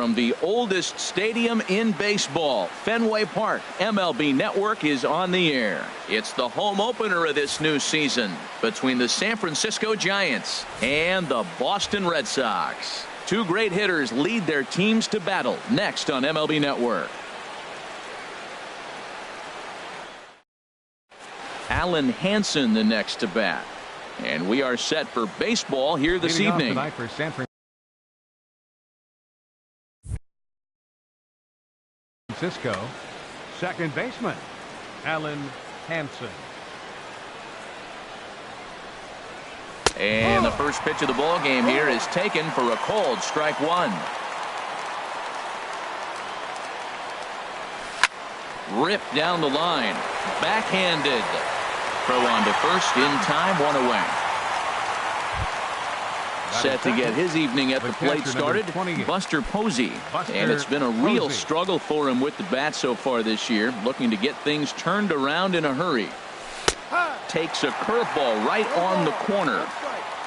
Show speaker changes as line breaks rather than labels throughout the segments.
from the oldest stadium in baseball, Fenway Park. MLB Network is on the air. It's the home opener of this new season between the San Francisco Giants and the Boston Red Sox. Two great hitters lead their teams to battle next on MLB Network. Alan Hansen the next to bat. And we are set for baseball here this evening.
For San Francisco, second baseman Alan Hansen.
And the first pitch of the ball game here is taken for a cold strike one. Ripped down the line, backhanded. Throw on to first in time, one away. Set to get his evening at the plate started, Buster Posey. And it's been a real struggle for him with the bat so far this year, looking to get things turned around in a hurry. Takes a curveball right on the corner.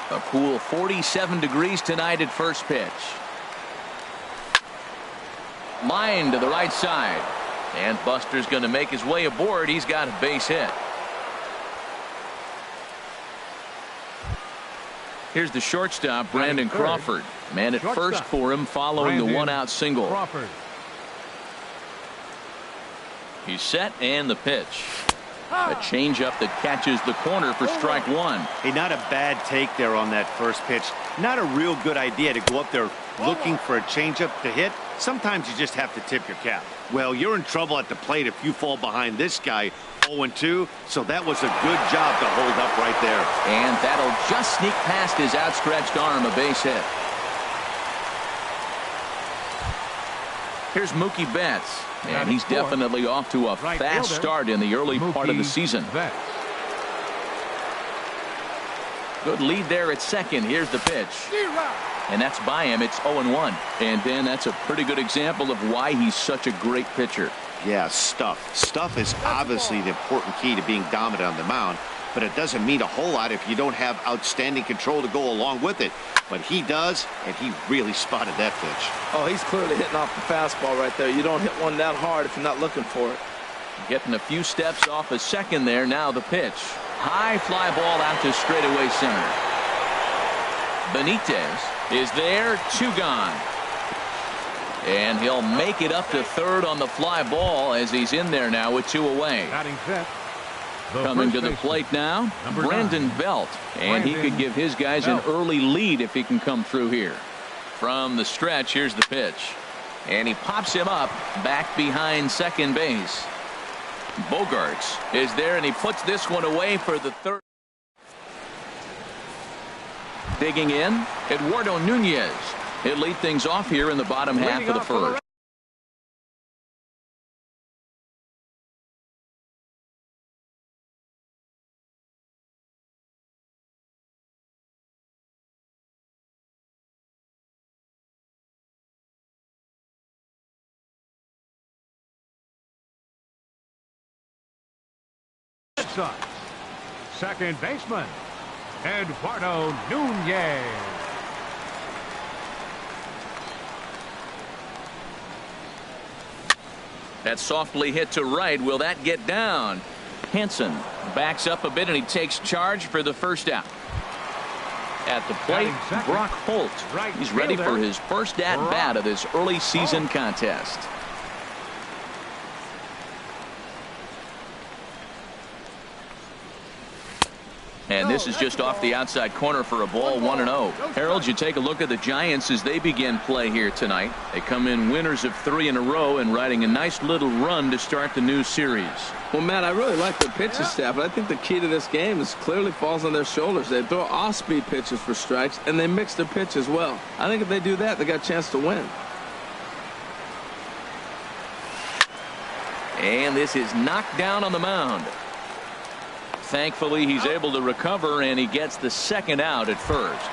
A cool 47 degrees tonight at first pitch. Line to the right side. And Buster's going to make his way aboard. He's got a base hit. Here's the shortstop, Brandon Crawford. Man at first for him following the one-out single. He's set, and the pitch. A changeup that catches the corner for strike one.
Hey, not a bad take there on that first pitch. Not a real good idea to go up there looking for a changeup to hit. Sometimes you just have to tip your cap. Well, you're in trouble at the plate if you fall behind this guy 0-2, so that was a good job to hold up right there.
And that'll just sneak past his outstretched arm, a base hit. Here's Mookie Betts, and he's definitely off to a fast start in the early part of the season. Good lead there at second. Here's the pitch. And that's by him. It's 0-1. And then that's a pretty good example of why he's such a great pitcher.
Yeah, stuff. Stuff is obviously the important key to being dominant on the mound, but it doesn't mean a whole lot if you don't have outstanding control to go along with it. But he does, and he really spotted that pitch.
Oh, he's clearly hitting off the fastball right there. You don't hit one that hard if you're not looking for it.
Getting a few steps off a second there. Now the pitch. High fly ball out to straightaway center. Benitez is there, two gone. And he'll make it up to third on the fly ball as he's in there now with two away. Coming to the plate now, Brandon Belt. And he could give his guys an early lead if he can come through here. From the stretch, here's the pitch. And he pops him up back behind second base. Bogarts is there, and he puts this one away for the third. Digging in, Eduardo Nunez. He'll lead things off here in the bottom half of the first.
Second baseman Eduardo Nunez.
That softly hit to right. Will that get down? Hansen backs up a bit, and he takes charge for the first out. At the plate, Brock Holt. He's ready for his first at-bat of this early season contest. And this is just off the outside corner for a ball, 1-0. Harold, you take a look at the Giants as they begin play here tonight. They come in winners of 3 in a row and riding a nice little run to start the new series.
Well, Matt, I really like the pitching staff, but I think the key to this game is clearly falls on their shoulders. They throw off-speed pitches for strikes, and they mix their pitch as well. I think if they do that, they got a chance to win.
And this is knocked down on the mound. Thankfully, he's able to recover, and he gets the second out at first.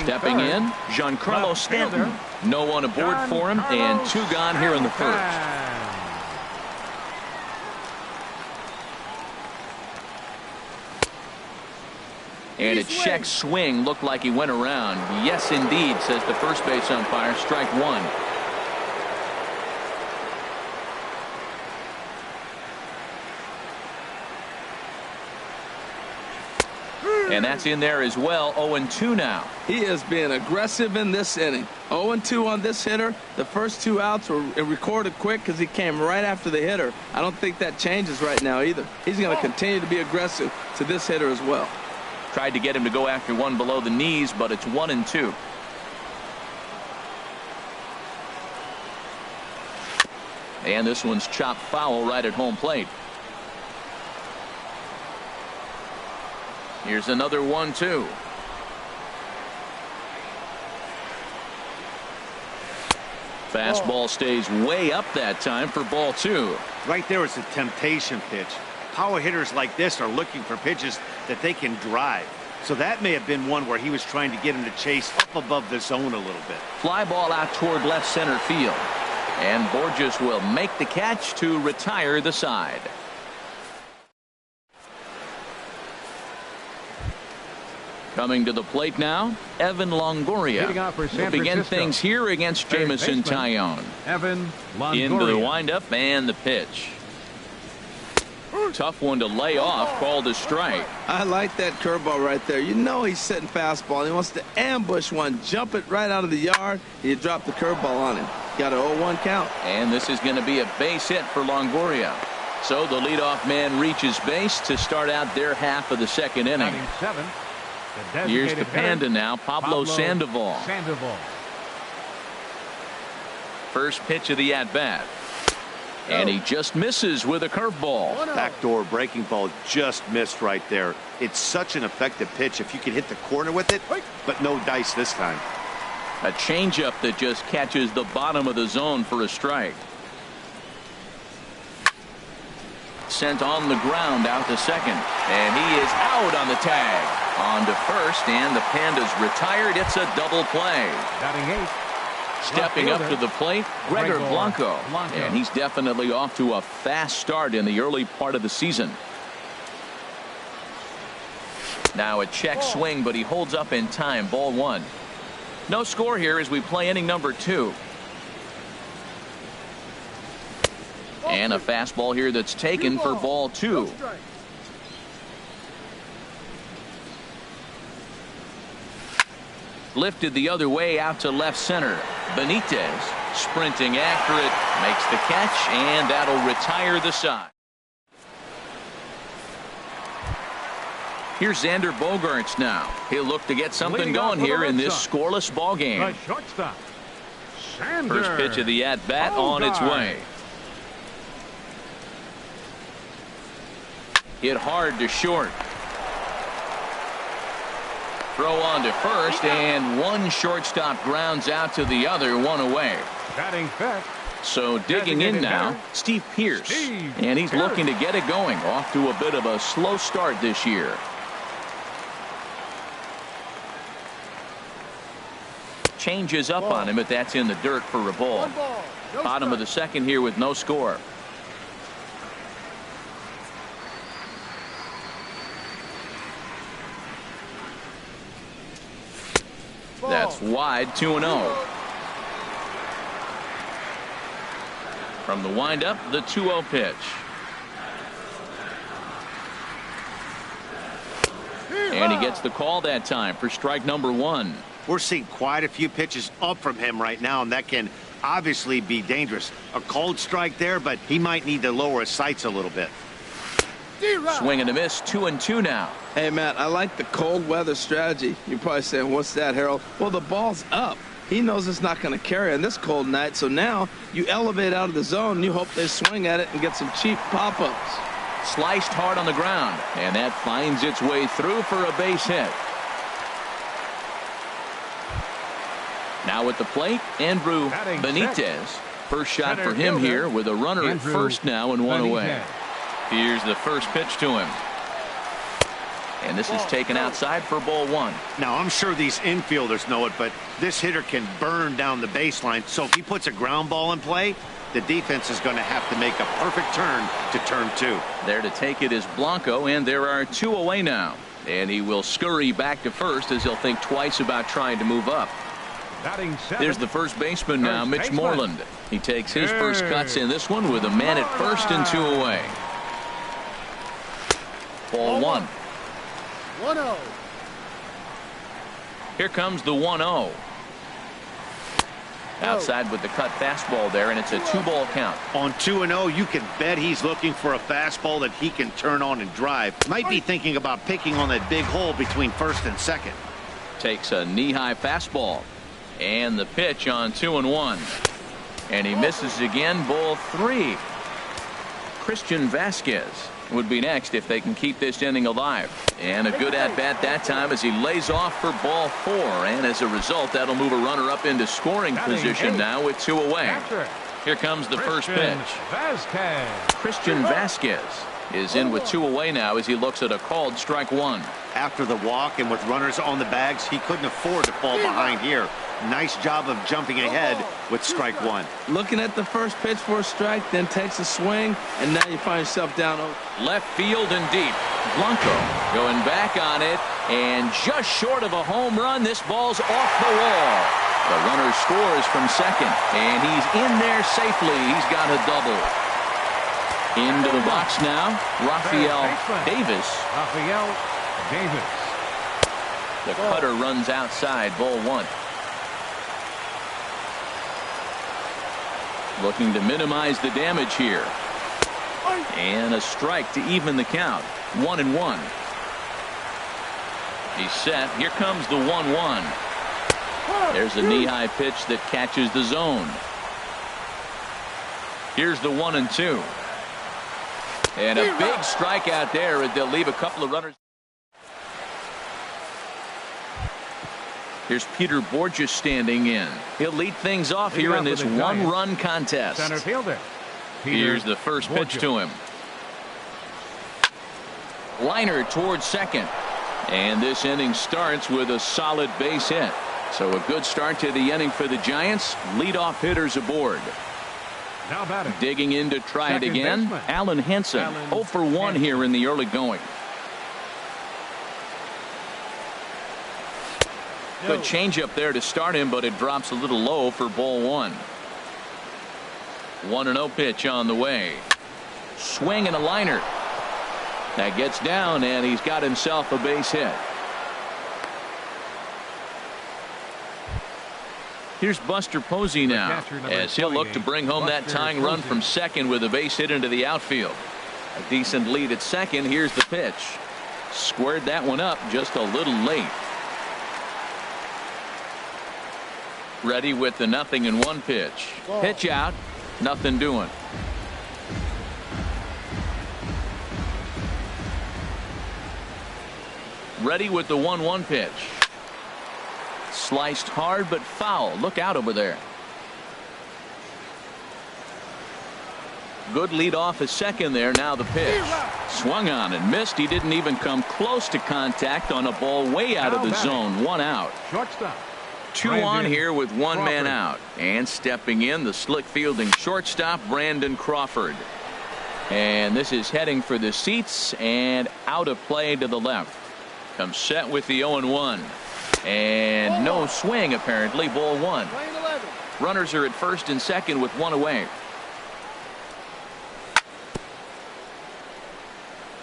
Stepping in, Giancarlo Stanton. No one aboard for him, and 2 gone here in the first. And a check swing looked like he went around. Yes, indeed, says the first base umpire. Strike one. And that's in there as well. 0-2 now.
He is being aggressive in this inning. 0-2 on this hitter. The first 2 outs were recorded quick because he came right after the hitter. I don't think that changes right now either. He's going to continue to be aggressive to this hitter as well.
Tried to get him to go after one below the knees, but it's 1-2. And this one's chopped foul right at home plate. Here's another 1-2. Fastball stays way up that time for ball 2.
Right there is a temptation pitch. Power hitters like this are looking for pitches that they can drive. So that may have been one where he was trying to get him to chase up above the zone a little bit.
Fly ball out toward left center field. And Borges will make the catch to retire the side. Coming to the plate now, Evan Longoria. He'll begin things here against Jamison Tyone.
Evan Longoria.
Into the windup and the pitch. Tough one to lay off, called a strike.
I like that curveball right there. You know he's setting fastball. He wants to ambush one, jump it right out of the yard. You drop the curveball on him. Got an 0-1 count.
And this is going to be a base hit for Longoria. So the leadoff man reaches base to start out their half of the second inning. Here's the Panda now, Pablo Sandoval. First pitch of the at-bat. And he just misses with a curveball.
Backdoor breaking ball just missed right there. It's such an effective pitch if you can hit the corner with it, but no dice this time.
A changeup that just catches the bottom of the zone for a strike. Sent on the ground out to second. And he is out on the tag. On to first, and the Pandas retired. It's a double play.
Batting 8.
Stepping up to the plate, Gregor Blanco. And he's definitely off to a fast start in the early part of the season. Now a check swing, but he holds up in time. Ball 1. No score here as we play inning number 2. And a fastball here that's taken for ball 2. Lifted the other way out to left center. Benitez sprinting after it, makes the catch, and that'll retire the side. Here's Xander Bogaerts now. He'll look to get something going here in this scoreless ball game. First pitch of the at-bat on its way. Hit hard to short. Throw on to first, and one shortstop grounds out to the other, one away.
Batting fifth.
So digging in now, Steve Pearce. And he's looking to get it going. Off to a bit of a slow start this year. Changes up on him, but that's in the dirt for a ball. Bottom of the second here with no score. That's wide, 2-0. From the windup, the 2-0 pitch. And he gets the call that time for strike number 1.
We're seeing quite a few pitches up from him right now, and that can obviously be dangerous. A cold strike there, but he might need to lower his sights a little bit.
Swing and a miss, 2-2 now.
Hey, Matt, I like the cold weather strategy. You're probably saying, what's that, Harold? Well, the ball's up. He knows it's not going to carry on this cold night, so now you elevate out of the zone, and you hope they swing at it and get some cheap pop-ups.
Sliced hard on the ground, and that finds its way through for a base hit. Now at the plate, Andrew Benitez. First shot for him here with a runner at first now and one away. Here's the first pitch to him. And this is taken outside for ball 1.
Now, I'm sure these infielders know it, but this hitter can burn down the baseline. So if he puts a ground ball in play, the defense is going to have to make a perfect turn to turn 2.
There to take it is Blanco, and there are 2 away now. And he will scurry back to first as he'll think twice about trying to move up. There's the first baseman now, Mitch Moreland. He takes his first cuts in this one with a man at first and 2 away. Ball 1.
1-0.
Here comes the 1-0. Outside with the cut fastball there, and it's a 2-ball count.
On 2-0, you can bet he's looking for a fastball that he can turn on and drive. Might be thinking about picking on that big hole between first and second.
Takes a knee-high fastball. And the pitch on 2-1. And he misses again, ball 3. Christian Vasquez would be next if they can keep this inning alive. And a good at-bat that time as he lays off for ball 4. And as a result, that'll move a runner up into scoring position now with 2 away. Here comes the first pitch. Christian Vasquez is in with 2 away now as he looks at a called strike 1.
After the walk and with runners on the bags, he couldn't afford to fall behind here. Nice job of jumping ahead with strike 1.
Looking at the first pitch for a strike, then takes a swing, and now you find yourself down.
Left field and deep. Blanco going back on it, and just short of a home run. This ball's off the wall. The runner scores from second, and he's in there safely. He's got a double. Into the box now, Rafael Davis. The cutter runs outside, ball 1. Looking to minimize the damage here. And a strike to even the count. 1-1. He's set. Here comes the 1-1. There's a knee-high pitch that catches the zone. Here's the 1-2. And a big strikeout there as they'll leave a couple of runners. Here's Peter Borges standing in. He'll lead things off here in this one-run contest.
Center fielder.
Here's the first pitch to him. Liner towards second. And this inning starts with a solid base hit. So a good start to the inning for the Giants. Leadoff hitters aboard.
Now batting.
Digging in to try it again. Alan Henson. 0 for 1 here in the early going. Good changeup there to start him, but it drops a little low for ball 1. 1-0 pitch on the way. Swing and a liner. That gets down, and he's got himself a base hit. Here's Buster Posey now, as he'll look to bring home that tying run from second with a base hit into the outfield. A decent lead at second. Here's the pitch. Squared that one up just a little late. Ready with the 0-1 pitch. Pitch out. Nothing doing. Ready with the 1-1 pitch. Sliced hard but foul. Look out over there. Good lead off a second there. Now the pitch. Swung on and missed. He didn't even come close to contact on a ball way out of the zone. 1 out.
Shortstop.
2 on here with 1 man out. And stepping in, the slick fielding shortstop, Brandon Crawford. And this is heading for the seats and out of play to the left. Comes set with the 0-1. And no swing apparently. Ball 1. Runners are at first and second with 1 away.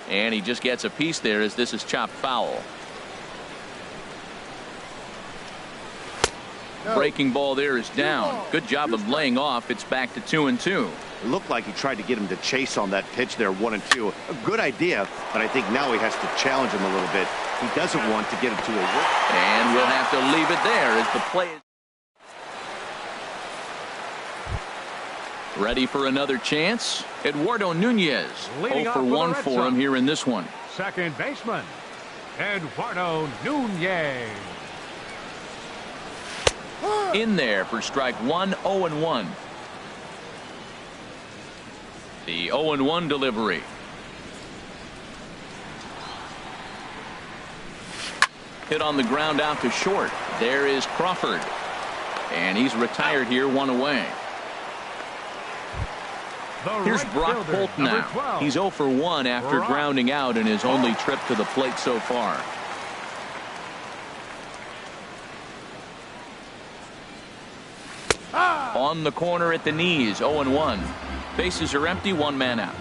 And he just gets a piece there as this is chopped foul. Breaking ball there is down. Good job of laying off. It's back to 2-2.
It looked like he tried to get him to chase on that pitch there, 1-2. A good idea, but I think now he has to challenge him a little bit. He doesn't want to get him to a work.
And we'll have to leave it there as the play is ready for another chance. Eduardo Nunez. 0 for 1 for him here in this one.
Second baseman, Eduardo Nunez.
In there for strike 1, 0-1. The 0-1 delivery. Hit on the ground out to short. There is Crawford. And he's retired here, 1 away. Here's Brock Holt now. He's 0 for 1 after grounding out in his only trip to the plate so far. On the corner at the knees, 0-1. Bases are empty, 1 man out.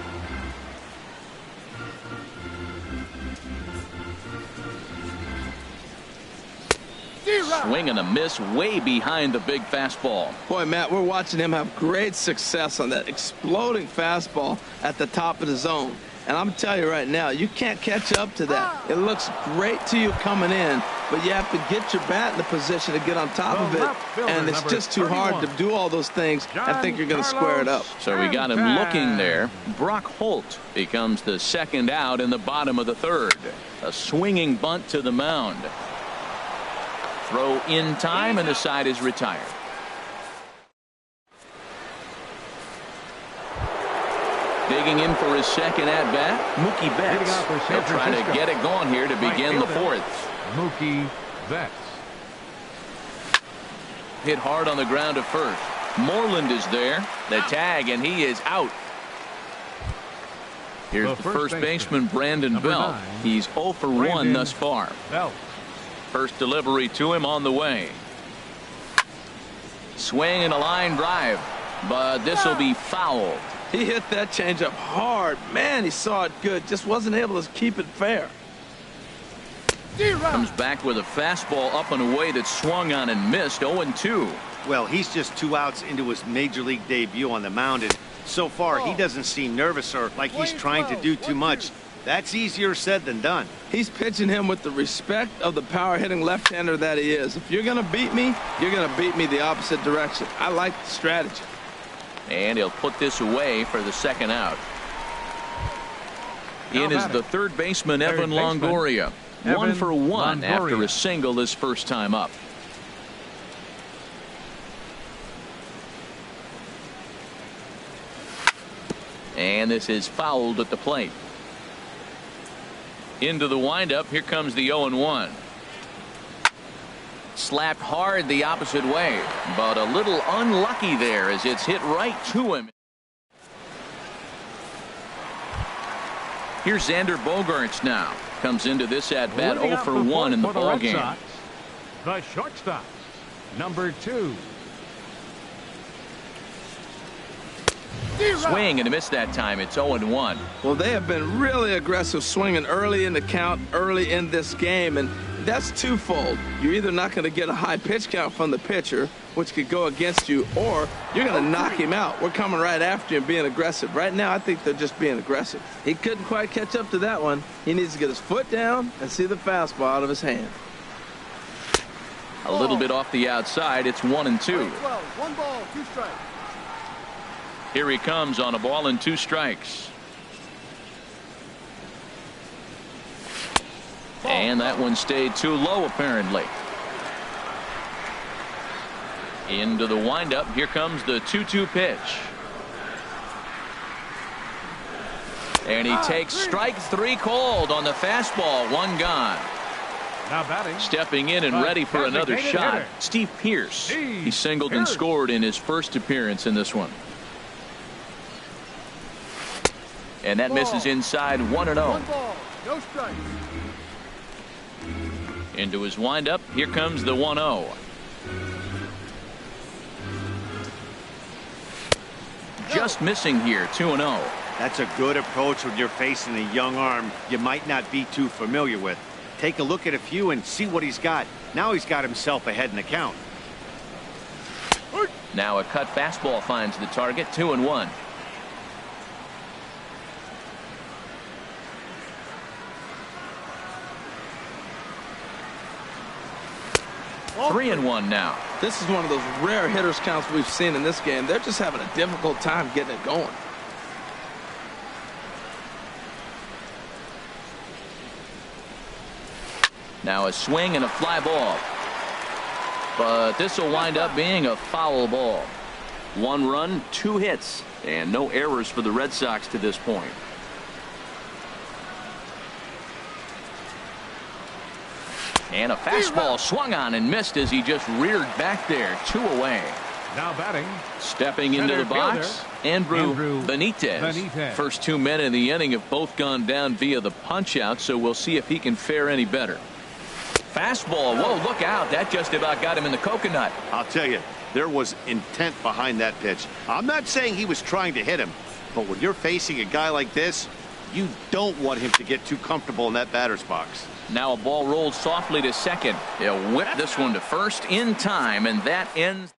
Swing and a miss way behind the big fastball.
Boy, Matt, we're watching him have great success on that exploding fastball at the top of the zone. And I'm telling you right now, you can't catch up to that. It looks great to you coming in, but you have to get your bat in the position to get on top of it. And it's just too hard to do all those things and think you're going to square it up.
So we got him looking there. Brock Holt becomes the second out in the bottom of the third. A swinging bunt to the mound. Throw in time, and the side is retired. Digging in for his second at-bat, Mookie Betts. He'll try to get it going here to begin the fourth.
Mookie Betts.
Hit hard on the ground to first. Moreland is there. The tag, and he is out. Here's the first baseman, Brandon Belt. He's 0 for 1 thus far. First delivery to him on the way. Swing and a line drive, but this will be fouled.
He hit that changeup hard. Man, he saw it good. Just wasn't able to keep it fair.
Comes back with a fastball up and away that swung on and missed. 0-2.
Well, he's just 2 outs into his major league debut on the mound, and so far he doesn't seem nervous or like he's trying to do too much. That's easier said than done.
He's pitching him with the respect of the power-hitting left-hander that he is. If you're going to beat me, you're going to beat me the opposite direction. I like the strategy.
And he'll put this away for the second out. In is the third baseman, Evan Longoria. 1 for 1 after a single his first time up. And this is fouled at the plate. Into the windup. Here comes the 0-1. Slapped hard the opposite way, but a little unlucky there as it's hit right to him. Here's Xander Bogaerts now. Comes into this at bat 0 for 1 in the ballgame.
The shortstop, number 2.
Swing and a miss that time. It's 0-1.
Well, they have been really aggressive swinging early in the count, early in this game, and that's twofold. You're either not going to get a high pitch count from the pitcher, which could go against you, or you're going to knock him out. We're coming right after him, being aggressive. Right now, I think they're just being aggressive. He couldn't quite catch up to that one. He needs to get his foot down and see the fastball out of his hand.
A little bit off the outside. It's 1-2.
1 ball, 2 strikes.
Here he comes on a ball and 2 strikes. And that one stayed too low, apparently. Into the windup. Here comes the 2-2 pitch. And he takes strike 3 called on the fastball. 1 gone.
Now batting.
Stepping in and ready for another shot, hitter, Steve Pearce. He singled and scored in his first appearance in this one. And that misses inside. 1-0.
1 ball, no strikes.
Into his windup. Here comes the 1-0. Just missing here. 2-0.
That's a good approach when you're facing a young arm you might not be too familiar with. Take a look at a few and see what he's got. Now he's got himself ahead in the count.
Now a cut fastball finds the target. 2-1. 3-1 now.
This is one of those rare hitters counts we've seen in this game. They're just having a difficult time getting it going.
Now a swing and a fly ball. But this will wind up being a foul ball. 1 run, 2 hits, and no errors for the Red Sox to this point. And a fastball swung on and missed as he just reared back there. 2 away.
Now batting.
Stepping into the box, Andrew Benitez.
Benitez.
First 2 men in the inning have both gone down via the punch-out, so we'll see if he can fare any better. Fastball. Whoa, look out. That just about got him in the coconut.
I'll tell you, there was intent behind that pitch. I'm not saying he was trying to hit him, but when you're facing a guy like this, you don't want him to get too comfortable in that batter's box.
Now a ball rolled softly to second. They'll whip this one to first in time, and that ends.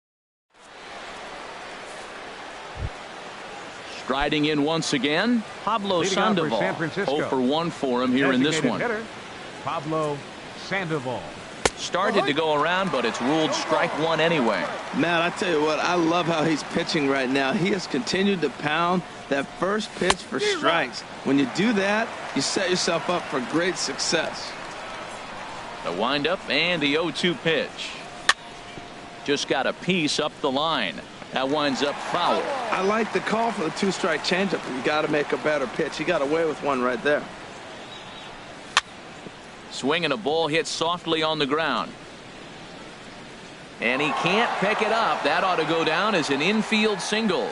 Striding in once again, Pablo Sandoval. 0 for 1 for him here in this one.
Hitter, Pablo Sandoval.
Started to go around, but it's ruled strike one anyway.
Man, I tell you what, I love how he's pitching right now. He has continued to pound that first pitch for strikes. When you do that, you set yourself up for great success.
The windup and the 0-2 pitch. Just got a piece up the line. That winds up foul.
I like the call for the 2-strike changeup. You got to make a better pitch. He got away with one right there.
Swinging a ball hit softly on the ground. And he can't pick it up. That ought to go down as an infield single.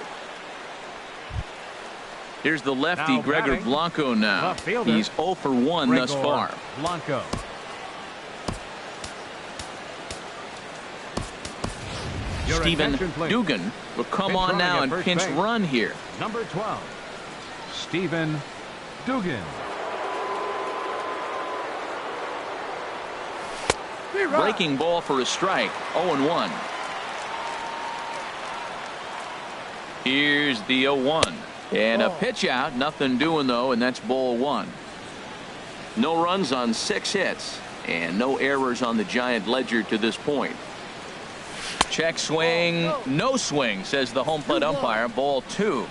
Here's the lefty,
now
Gregor
batting,
Blanco now. He's 0 for 1 thus far.
Blanco.
Stephen Dugan will come
Pitch
on now
running
and
at
pinch
first base.
run here.
Number 12, Stephen Dugan.
Breaking ball for a strike. 0-1. Here's the 0-1. And a pitch out. Nothing doing, though, and that's ball 1. No runs on 6 hits. And no errors on the Giant ledger to this point. Check swing. No swing, says the home plate umpire. Ball 2.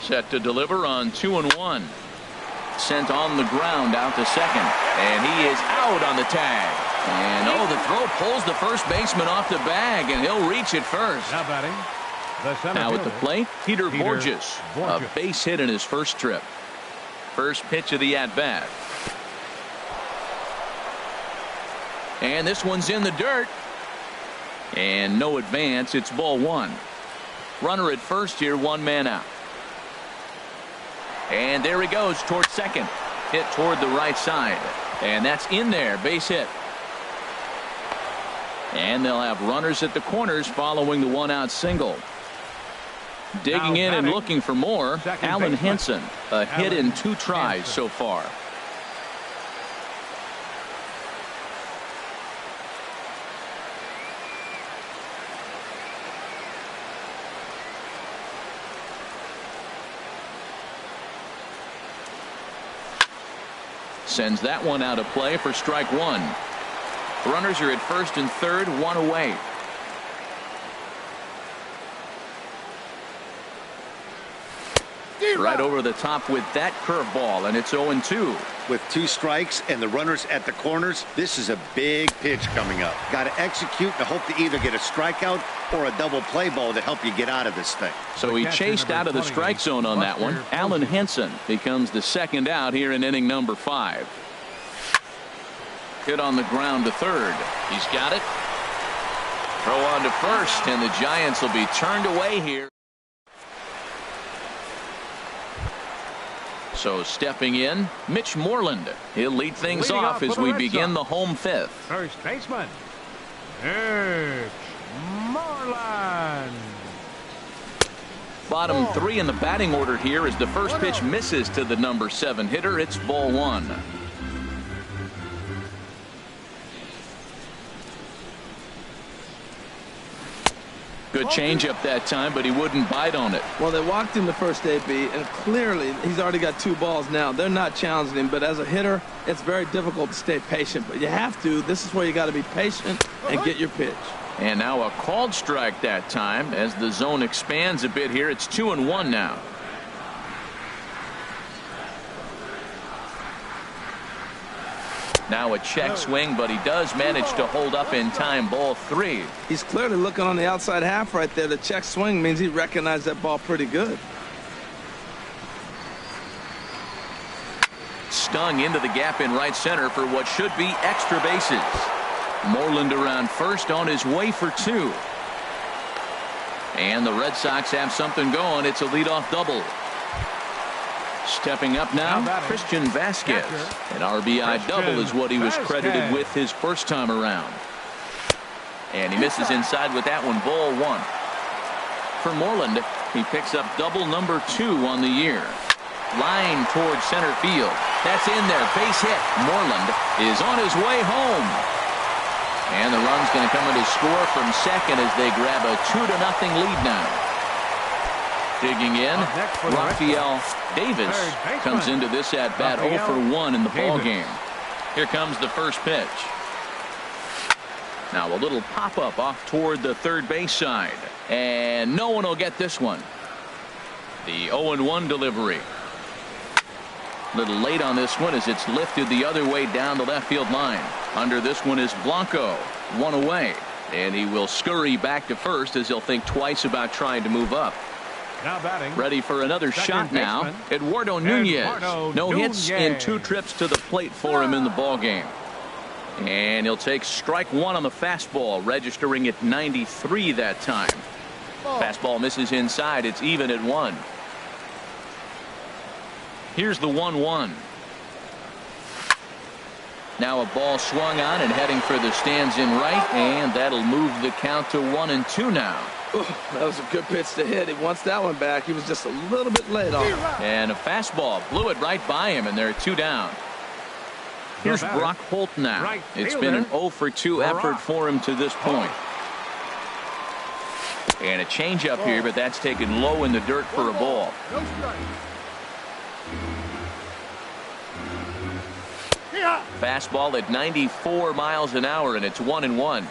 Set to deliver on 2-1. Sent on the ground out to second. And he is out on the tag. And the throw pulls the first baseman off the bag, and he'll reach it first.
Now batting.
Now at the plate, Peter Borges. A base hit in his first trip. First pitch of the at-bat. And this one's in the dirt. And no advance. It's ball 1. Runner at first here, 1 man out. And there he goes toward second. Hit toward the right side. And that's in there. Base hit. And they'll have runners at the corners following the 1-out single. Digging in and looking for more, Alan Henson. A hit in 2 tries so far. Sends that one out of play for strike 1. Runners are at first and third, 1 away. Right over the top with that curveball, and it's 0-2.
With 2 strikes and the runners at the corners, this is a big pitch coming up. Got to execute and hope to either get a strikeout or a double play ball to help you get out of this thing.
So he chased out of the strike zone on that one. Alan Henson becomes the second out here in inning number 5. Hit on the ground to third. He's got it. Throw on to first, and the Giants will be turned away here. So stepping in, Mitch Moreland. He'll lead things off as we begin the home 5th.
First baseman, Mitch Moreland.
Bottom 3 in the batting order here as the first pitch misses to the number 7 hitter. It's ball 1. Good changeup that time, but he wouldn't bite on it.
Well, they walked him the first AB, and clearly he's already got 2 balls now. They're not challenging him, but as a hitter, it's very difficult to stay patient. But you have to. This is where you got to be patient and get your pitch.
And now a called strike that time as the zone expands a bit here. It's 2-1 now. Now a check swing, but he does manage to hold up in time. Ball 3.
He's clearly looking on the outside half right there. The check swing means he recognized that ball pretty good.
Stung into the gap in right center for what should be extra bases. Moreland around first on his way for 2. And the Red Sox have something going. It's a leadoff double. Stepping up now, Christian Vasquez. An RBI double is what he was credited with his first time around. And he misses inside with that one, ball 1. For Moreland, he picks up double number 2 on the year. Line towards center field. That's in there, base hit. Moreland is on his way home. And the run's going to come in to score from second as they grab a 2-0 lead now. Digging in, Rafael Davis comes into this at bat 0 for 1 in the ball game. Here comes the first pitch. Now a little pop up off toward the third base side, and no one will get this one. The 0-1 delivery. A little late on this one as it's lifted the other way down the left field line. Under this one is Blanco, 1 away, and he will scurry back to first as he'll think twice about trying to move up.
Now batting.
Ready for another shot now. Eduardo Nunez. No hits in 2 trips to the plate for him in the ball game. And he'll take strike 1 on the fastball, registering at 93 that time. Fastball misses inside. It's even at 1. Here's the 1-1. Now a ball swung on and heading for the stands in right, and that'll move the count to 1-2 now.
That was a good pitch to hit. He wants that one back. He was just a little bit late on it.
And a fastball blew it right by him, and they're 2 down. Here's Brock Holt now. It's been an 0 for 2 effort for him to this point. And a changeup here, but that's taken low in the dirt for a ball.
No strike.
Fastball at 94 miles an hour, and it's 1-1.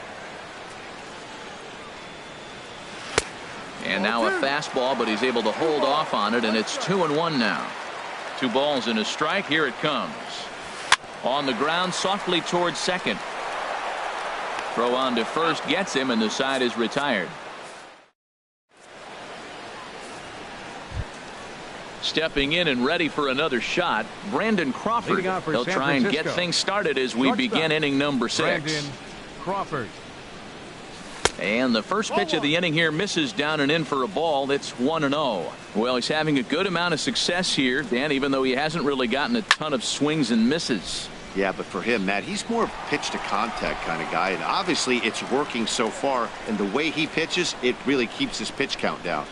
And now a fastball, but he's able to hold off on it, and it's 2-1 now. 2 balls and a strike. Here it comes. On the ground, softly towards second. Throw on to first gets him, and the side is retired. Stepping in and ready for another shot, Brandon Crawford. He'll try and get things started as we begin inning number 6.
Brandon Crawford.
And the first pitch of the inning here misses down and in for a ball. It's 1-0. Well, he's having a good amount of success here, Dan, even though he hasn't really gotten a ton of swings and misses.
Yeah, but for him, Matt, he's more of a pitch to contact kind of guy, and obviously it's working so far, and the way he pitches, it really keeps his pitch count down.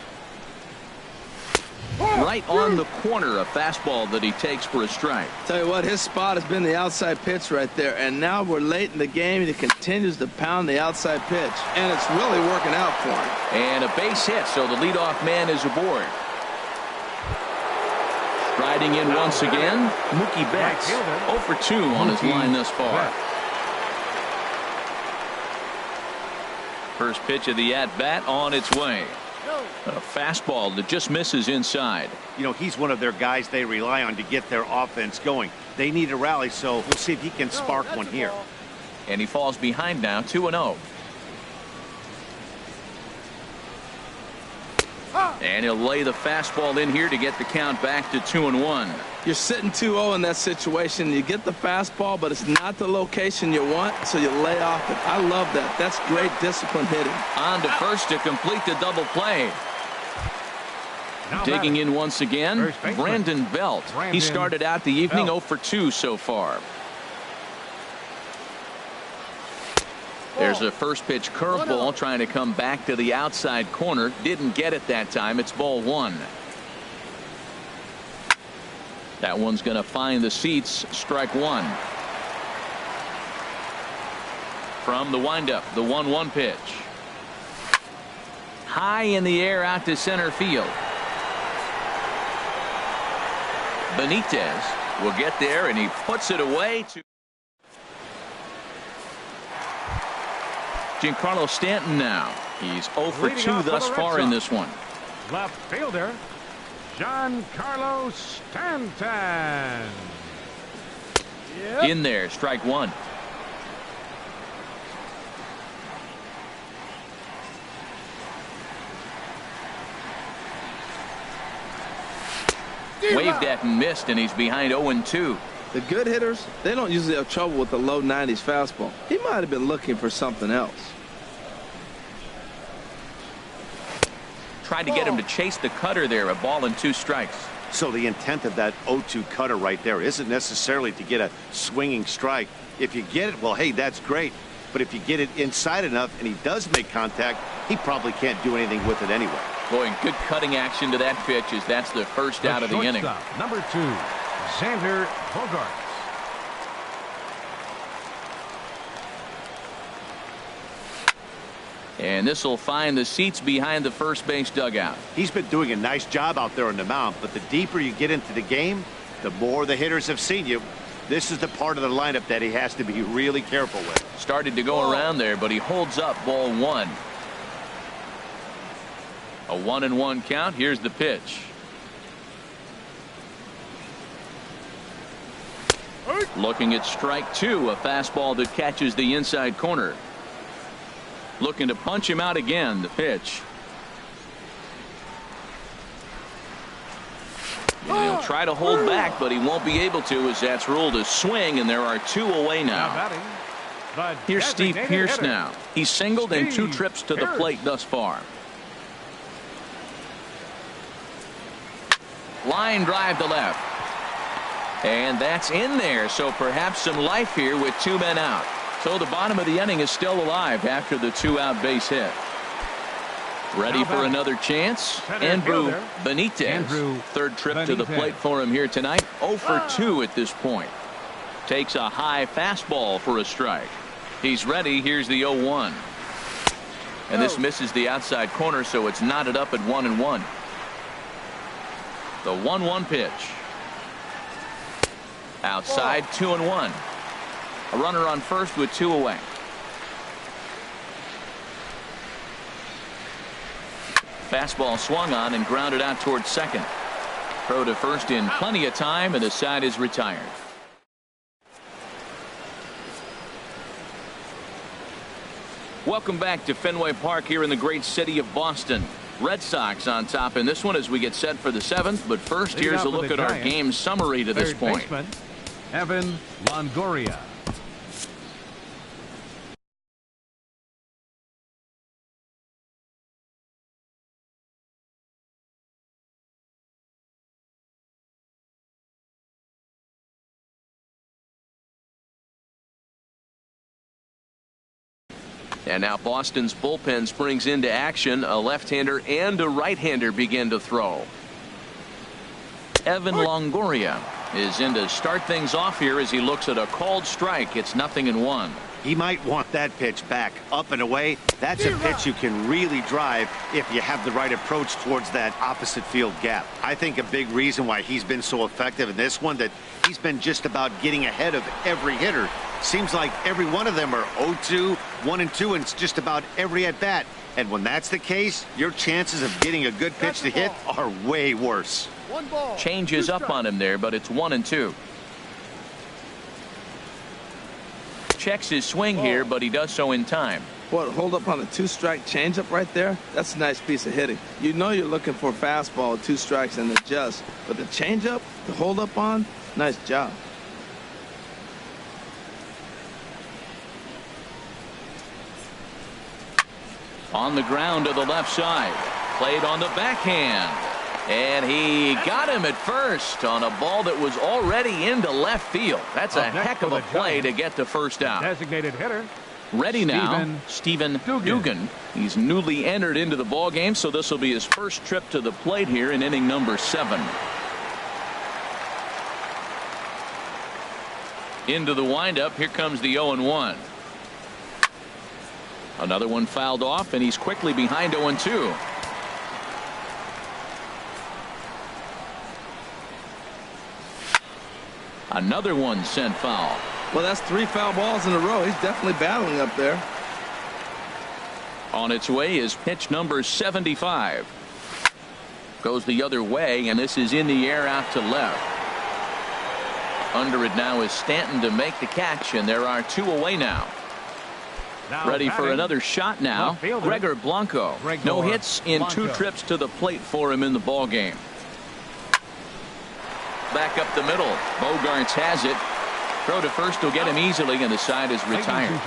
Right on the corner, a fastball that he takes for a strike.
Tell you what, his spot has been the outside pitch right there, and now we're late in the game and he continues to pound the outside pitch, and it's really working out for him.
And a base hit, so the leadoff man is aboard. Striding in once again, Mookie Betts, 0 for 2 on his line thus far. First pitch of the at-bat on its way. A fastball that just misses inside.
You know, he's one of their guys they rely on to get their offense going. They need a rally, so we'll see if he can spark one here.
And he falls behind now, 2-0. And he'll lay the fastball in here to get the count back to 2-1.
You're sitting 2-0 in that situation. You get the fastball, but it's not the location you want, so you lay off it. I love that. That's great discipline hitting.
On to first to complete the double play. Digging in once again, Brandon Belt. He started out the evening 0 for 2 so far. There's a first pitch curveball trying to come back to the outside corner. Didn't get it that time. It's ball 1. That one's going to find the seats. Strike 1. From the windup, the 1-1 pitch. High in the air out to center field. Benitez will get there, and he puts it away to Giancarlo Stanton now. He's 0 for 2 thus far in this one.
Left fielder, Giancarlo Stanton.
In there, strike 1. Waved at and missed, and he's behind 0-2.
The good hitters, they don't usually have trouble with the low 90s fastball. He might have been looking for something else.
Tried to get him to chase the cutter there, a ball and 2 strikes.
So the intent of that 0-2 cutter right there isn't necessarily to get a swinging strike. If you get it, well, hey, that's great. But if you get it inside enough and he does make contact, he probably can't do anything with it anyway.
Boy, good cutting action to that pitch as that's the first out of the inning.
Number 2, Xander Bogaerts.
And this will find the seats behind the first base dugout.
He's been doing a nice job out there on the mound, but the deeper you get into the game, the more the hitters have seen you. This is the part of the lineup that he has to be really careful with.
Started to go around there, but he holds up ball 1. A 1-1 count. Here's the pitch. Looking at strike 2, a fastball that catches the inside corner. Looking to punch him out again. The pitch. And he'll try to hold back, but he won't be able to as that's ruled a swing, and there are 2 away now. Here's Steve Pearce now. He's singled in 2 trips to the plate thus far. Line drive to left. And that's in there, so perhaps some life here with 2 men out. So the bottom of the inning is still alive after the 2-out base hit. Ready for another chance. Andrew Benitez. Third trip to the plate for him here tonight. 0 for 2 at this point. Takes a high fastball for a strike. He's ready. Here's the 0-1. And this misses the outside corner, so it's knotted up at 1-1. The 1-1 pitch. Outside, 2-1. A runner on first with 2 away. Fastball swung on and grounded out towards second. Throw to first in plenty of time, and the side is retired. Welcome back to Fenway Park here in the great city of Boston. Red Sox on top in this one as we get set for the 7th. But first, here's a look at our game summary to this point.
Evan Longoria.
And now Boston's bullpen springs into action. A left-hander and a right-hander begin to throw. Evan Longoria is in to start things off here as he looks at a called strike. It's 0-1.
He might want that pitch back, up and away. That's a pitch you can really drive if you have the right approach towards that opposite field gap. I think a big reason why he's been so effective in this one, that he's been just about getting ahead of every hitter. Seems like every one of them are 0-2, 1-2, and it's just about every at bat. And when that's the case, your chances of getting a good pitch to hit are way worse.
Changes up on him there, but it's 1-2. Checks his swing here, but he does so in time.
What, hold up on a 2-strike changeup right there? That's a nice piece of hitting. You know you're looking for a fastball with 2 strikes and adjust, but the changeup to hold up on, nice job.
On the ground to the left side. Played on the backhand. And he got him at first on a ball that was already into left field. That's a heck of a play to get the first out.
Designated hitter.
Ready now, Stephen Dugan. He's newly entered into the ball game, so this will be his first trip to the plate here in inning number 7. Into the windup. Here comes the 0-1. Another one fouled off, and he's quickly behind 0-2. Another one sent foul.
Well, that's 3 foul balls in a row. He's definitely battling up there.
On its way is pitch number 75. Goes the other way, and this is in the air out to left. Under it now is Stanton to make the catch, and there are 2 away now. Ready for another shot now. Gregor Blanco. No hits in 2 trips to the plate for him in the ball game. back up the middle. Bogarts has it. Throw to first will get him easily, and the side is retired.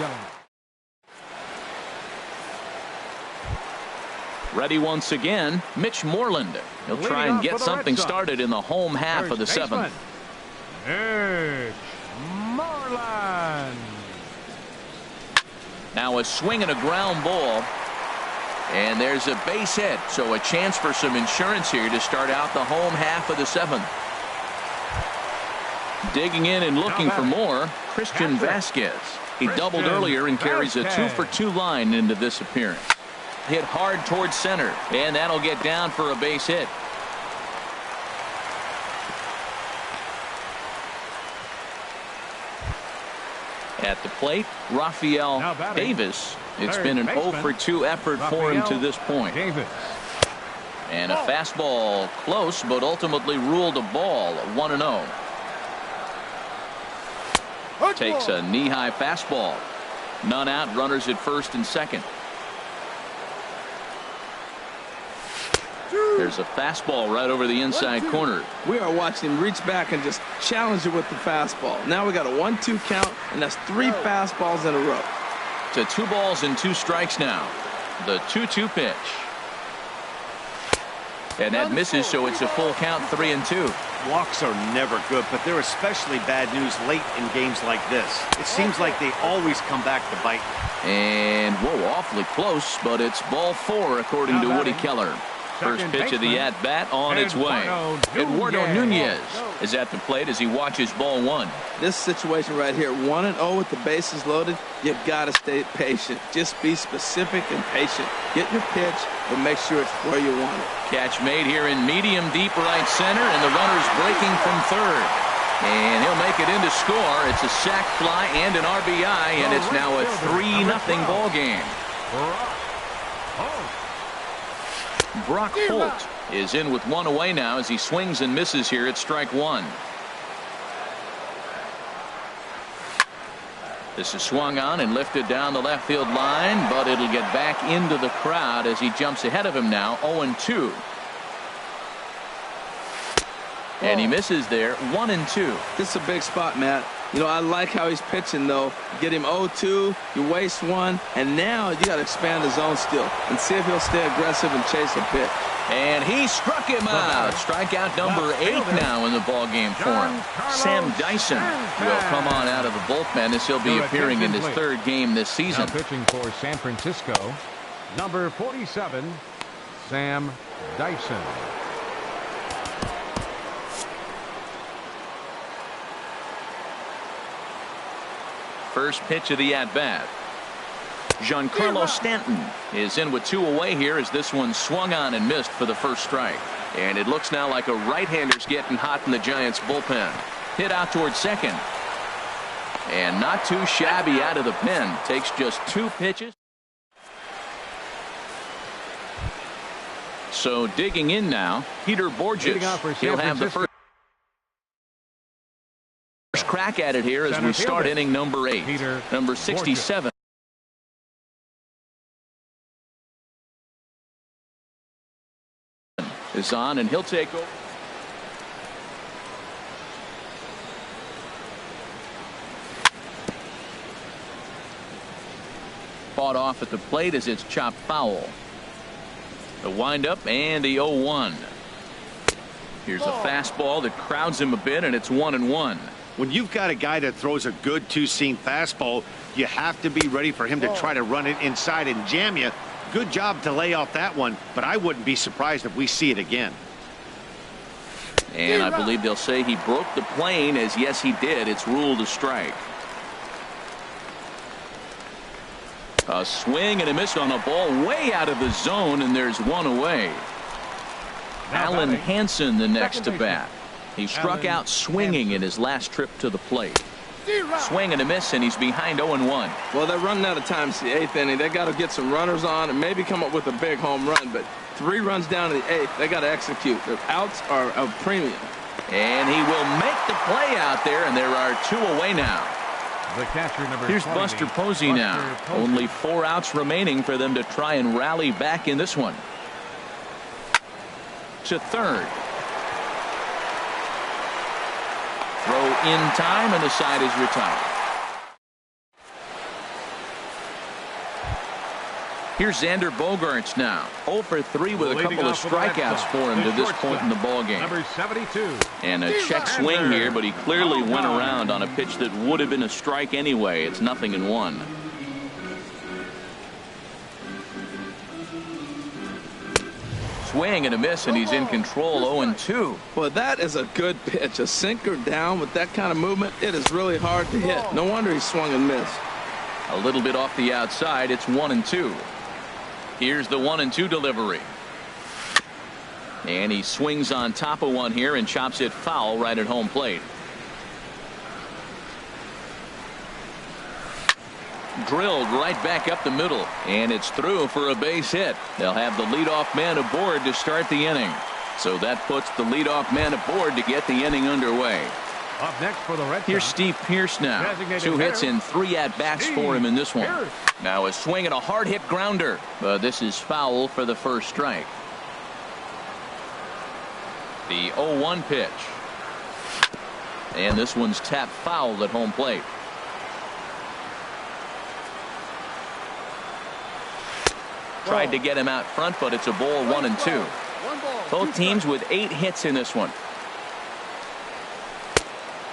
Ready once again, Mitch Moreland. He'll try and get something started in the home half of the seventh.
Mitch Moreland.
Now a swing and a ground ball. And there's a base hit, so a chance for some insurance here to start out the home half of the seventh. Digging in and looking for more, Christian Vasquez. He doubled earlier and carries a 2-for-2 line into this appearance. Hit hard towards center, and that'll get down for a base hit. At the plate, Rafael Davis. It's been an 0-for-2 effort for him to this point. And a fastball close, but ultimately ruled a ball, 1-0. Takes a knee-high fastball. None out, runners at first and second. There's a fastball right over the inside corner.
We are watching him reach back and just challenge it with the fastball. Now we got a 1-2 count, and that's 3 fastballs in a row.
To 2 balls and 2 strikes now. The 2-2 pitch. And that misses, so it's a full count, 3-2.
Walks are never good, but they're especially bad news late in games like this. It seems like they always come back to bite.
And, whoa, awfully close, but it's ball 4 according to Woody Keller. First pitch of the at-bat on its way. Eduardo Nunez is at the plate as he watches ball 1.
This situation right here, 1-0 with the bases loaded, you've got to stay patient. Just be specific and patient. Get your pitch, but make sure it's where you want it.
Catch made here in medium deep right center, and the runner's breaking from third. And he'll make it in to score. It's a sac fly and an RBI, and it's now a 3-0 ball game. Brock Holt is in with 1 away now as he swings and misses here at strike 1. This is swung on and lifted down the left field line, but it'll get back into the crowd as he jumps ahead of him now, 0-2. And he misses there, 1-2.
This is a big spot, Matt. You know, I like how he's pitching, though. Get him 0-2, you waste 1, and now you got to expand the zone still and see if he'll stay aggressive and chase a pitch.
And he struck him out. Strikeout number 8 now in the ball game for him. Sam Dyson will come on out of the bullpen as he'll be appearing in his 3rd game this season.
Now pitching for San Francisco, number 47, Sam Dyson.
First pitch of the at-bat. Giancarlo Stanton is in with 2 away here as this one swung on and missed for the first strike. And it looks now like a right-hander's getting hot in the Giants bullpen. Hit out towards second. And not too shabby out of the pen. Takes just 2 pitches. So digging in now, Peter Borges. He'll have the first crack at it here as we start inning number 8. Number 67. Is on, and he'll take over. Fought off at the plate as it's chopped foul. The windup and the 0-1. Here's a fastball that crowds him a bit, and it's 1-1.
When you've got a guy that throws a good 2-seam fastball, you have to be ready for him to try to run it inside and jam you. Good job to lay off that one, but I wouldn't be surprised if we see it again.
And I believe they'll say he broke the plane, as yes he did. It's ruled a strike. A swing and a miss on a ball way out of the zone, and there's 1 away. Alan Hansen the next to bat. He struck out swinging in his last trip to the plate. Swing and a miss, and he's behind 0-1.
Well, they're running out of time. It's the 8th inning. They got to get some runners on and maybe come up with a big home run. But 3 runs down to the 8th. They got to execute. The outs are a premium.
And he will make the play out there, and there are 2 away now.
The catcher, number
Here's
20,
Buster Posey now. Only 4 outs remaining for them to try and rally back in this one. To third. in time, and the side is retired. Here's Xander Bogaerts now. 0 for 3 with a couple of strikeouts for him to this point in the ballgame.
Number 72.
And a check swing here, but he clearly went around on a pitch that would have been a strike anyway. It's 0-1. Swing and a miss, and he's in control. 0-2.
Well, that is a good pitch. A sinker down with that kind of movement, it is really hard to hit. No wonder he swung and missed.
A little bit off the outside. It's 1-2. Here's the 1-2 delivery. And he swings on top of one here and chops it foul right at home plate. Drilled right back up the middle, and it's through for a base hit. They'll have the leadoff man aboard to start the inning. So that puts the leadoff man aboard to get the inning underway.
Up next for the Red Sox.
Here's Steve Pearce now. 2 hits and 3 at-bats for him in this one. Now a swing and a hard hit grounder, but this is foul for the first strike. The 0-1 pitch, and this one's tapped foul at home plate. Tried to get him out front, but it's a ball. 1-2. Both teams with 8 hits in this one.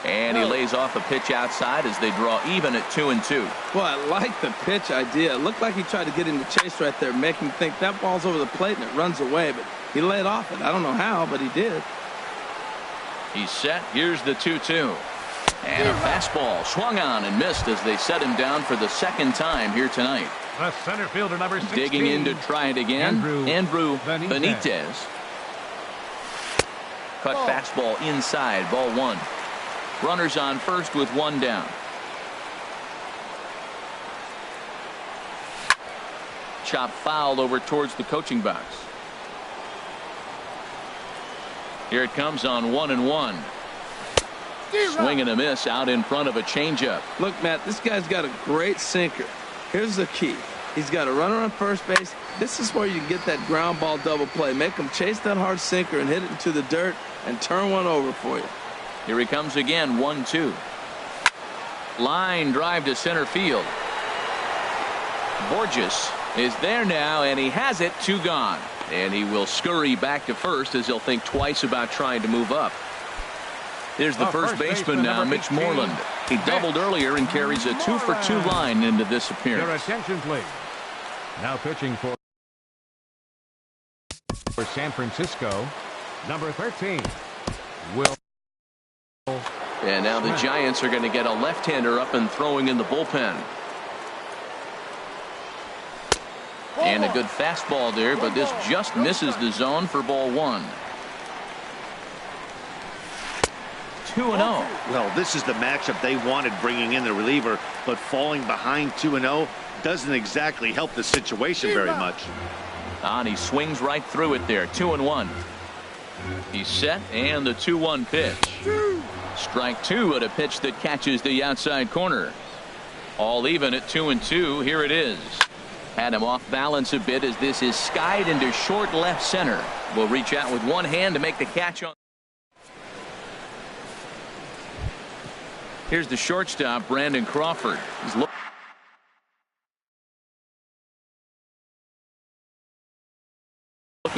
And he lays off a pitch outside as they draw even at 2-2.
Well, I like the pitch idea. It looked like he tried to get into chase right there, make him think that ball's over the plate and it runs away, but he laid off it. I don't know how, but he did.
He's set. Here's the 2-2. And a fastball swung on and missed as they set him down for the second time here tonight.
The center fielder, number 16.
Digging in to try it again. Andrew Benitez. Cut fastball inside. Ball 1. Runners on first with 1 down. Chop foul over towards the coaching box. Here it comes on 1-1. Swing and a miss out in front of a changeup.
Look, Matt, this guy's got a great sinker. Here's the key. He's got a runner on first base. This is where you can get that ground ball double play. Make him chase that hard sinker and hit it into the dirt and turn one over for you.
Here he comes again. 1-2. Line drive to center field. Borges is there now, and he has it. 2 gone. And he will scurry back to first as he'll think twice about trying to move up. Here's the first baseman now, Mitch Moreland. He doubled earlier and carries a 2-for-2 line into this appearance.
Your attention, please. Now pitching for San Francisco, number 13, Will.
And now the Giants are going to get a left-hander up and throwing in the bullpen. And a good fastball there, but this just misses the zone for ball 1. 2-0.
Well, this is the matchup they wanted, bringing in the reliever, but falling behind 2-0 doesn't exactly help the situation very much.
And he swings right through it there. 2-1. He's set, and the 2-1 pitch. Strike 2 at a pitch that catches the outside corner. All even at 2-2. Here it is. Had him off balance a bit as this is skied into short left center. Will reach out with one hand to make the catch on. Here's the shortstop, Brandon Crawford. He's looking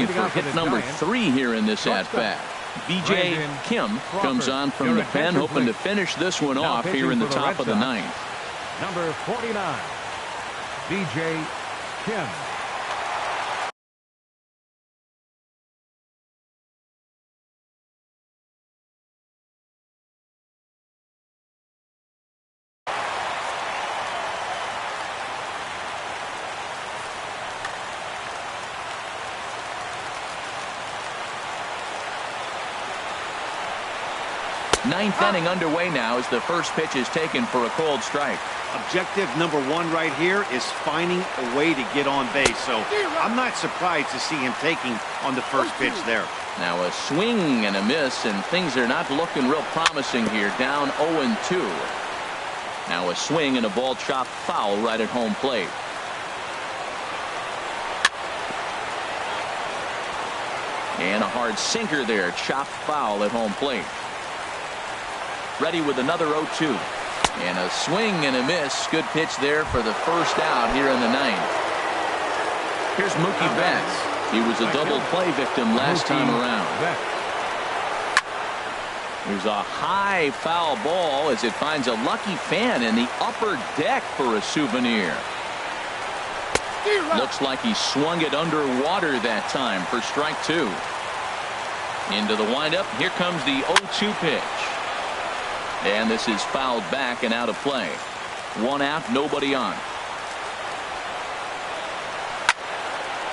for hit number 3 here in this at-bat. B.J. Kim comes on from the pen, hoping to finish this one off here in the top of the 9th.
Number 49, B.J. Kim.
Ninth inning underway now as the first pitch is taken for a cold strike.
Objective number 1 right here is finding a way to get on base. So I'm not surprised to see him taking on the first pitch there.
Now a swing and a miss, and things are not looking real promising here. Down 0-2. Now a swing and a ball chopped foul right at home plate. And a hard sinker there, chopped foul at home plate. Ready with another 0-2. And a swing and a miss. Good pitch there for the first out here in the ninth. Here's Mookie Betts. He was a double play victim last time around. There's a high foul ball as it finds a lucky fan in the upper deck for a souvenir. Looks like he swung it underwater that time for strike 2. Into the windup. Here comes the 0-2 pitch. And this is fouled back and out of play. 1 out, nobody on.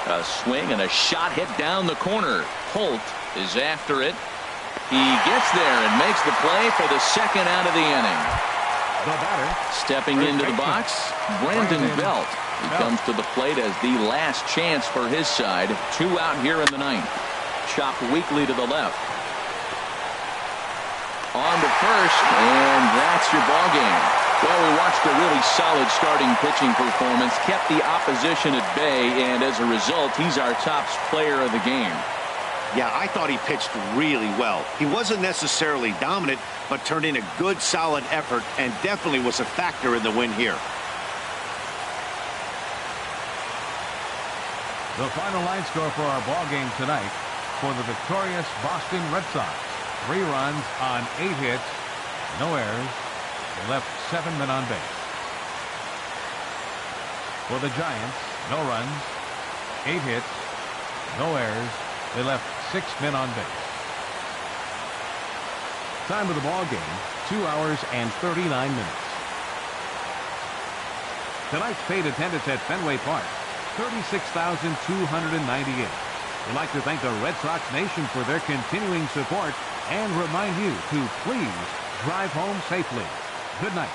A swing and a shot hit down the corner. Holt is after it. He gets there and makes the play for the second out of the inning.
The batter.
Stepping into the box, Brandon Belt. He comes to the plate as the last chance for his side. 2 out here in the ninth. Chopped weakly to the left. On to first, and that's your ball game. Well, we watched a really solid starting pitching performance, kept the opposition at bay, and as a result, he's our top player of the game.
Yeah, I thought he pitched really well. He wasn't necessarily dominant, but turned in a good, solid effort and definitely was a factor in the win here.
The final line score for our ball game tonight for the victorious Boston Red Sox. 3 runs on 8 hits, no errors. They left 7 men on base. For the Giants, no runs, 8 hits, no errors. They left 6 men on base. Time of the ball game, 2 hours and 39 minutes. Tonight's paid attendance at Fenway Park, 36,298. We'd like to thank the Red Sox Nation for their continuing support and remind you to please drive home safely. Good night.